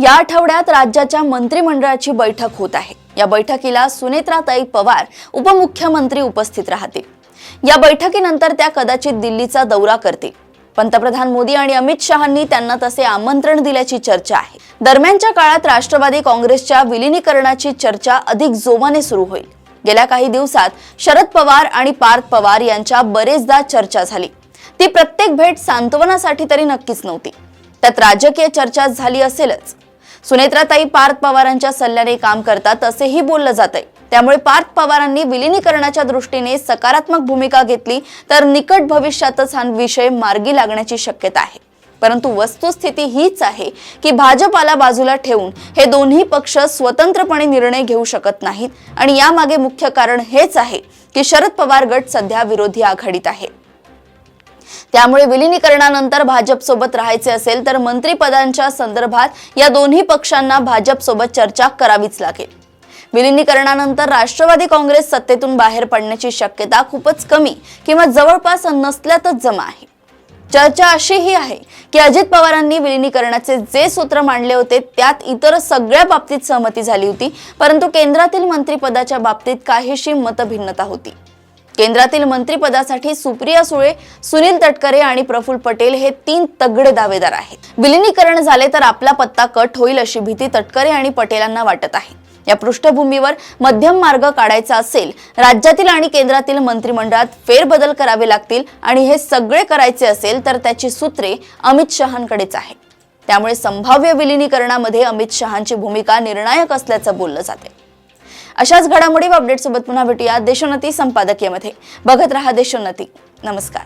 या आठवड्यात राज्याच्या मंत्रिमंडळाची बैठक होत आहे। या बैठकीला सुनेत्राताई पवार उपमुख्यमंत्री उपस्थित राहतील। या बैठकीनंतर त्या कदाचित दिल्लीचा दौरा करतील। पंतप्रधान मोदी आणि अमित शहांनी त्यांना तसे आमंत्रण दिल्याची चर्चा आहे। दरम्यानच्या काळात राष्ट्रवादी काँग्रेसच्या विलीनीकरणाची चर्चा अधिक जोमाने सुरू होईल। गेल्या काही दिवसात शरद पवार आणि पार्थ पवार यांच्या बरेचदा चर्चा झाली। ती प्रत्येक भेट सांत्वनासाठी तरी नक्कीच नव्हती, त्यात राजकीय चर्चा झाली असेलच। सुनेत्राताई पार्थ पवारांच्या सल्ल्याने काम करतात असेही बोललं जातंय। त्यामुळे पार्थ पवारांनी विलीनीकरणाच्या दृष्टीने सकारात्मक भूमिका घेतली तर निकट भविष्यातच हा विषय मार्गी लागण्याची शक्यता आहे। परंतु वस्तुस्थिती हीच आहे की भाजपाला बाजूला ठेवून हे दोन्ही पक्ष स्वतंत्रपणे निर्णय घेऊ शकत नाहीत आणि यामागे मुख्य कारण हेच आहे की शरद पवार गट सध्या विरोधी आघाडीत आहे। त्यामुळे विलीनीकरणानंतर भाजप सोबत राहायचे असेल तर मंत्रिपदांच्या संदर्भात या दोन्ही पक्षांना भाजप सोबत चर्चा करावीच लागेल। विलीनीकरणानंतर राष्ट्रवादी काँग्रेस सत्तेतून बाहेर पडण्याची शक्यता खूपच कमी किंवा जवळपास नसल्यातच जमा आहे। चर्चा अशीही आहे की अजित पवारांनी विलीनीकरणाचे जे सूत्र मांडले होते त्यात इतर सगळ्या बाबतीत सहमती झाली होती, परंतु केंद्रातील मंत्रिपदाच्या बाबतीत काहीशी मतभिन्नता होती। केंद्रातील मंत्रिपदासाठी सुप्रिया सुळे, सुनील तटकरे आणि प्रफुल्ल पटेल हे तीन तगडे दावेदार आहेत। विलीनीकरण झाले तर आपला पत्ता कट होईल अशी भीती तटकरे आणि पटेलांना वाटत आहे। या पृष्ठभूमीवर मध्यम मार्ग काढायचा असेल, राज्यातील आणि केंद्रातील मंत्रिमंडळात फेरबदल करावे लागतील आणि हे सगळे करायचे असेल तर त्याची सूत्रे अमित शहांकडेच आहे। त्यामुळे संभाव्य विलीनीकरणामध्ये अमित शहांची भूमिका निर्णायक असल्याचं बोललं जाते। अशाच घडामोडी व अपडेट सोबत पुन्हा भेटूया देशोन्नती संपादकीयमध्ये। बघत रहा देशोन्नती। नमस्कार।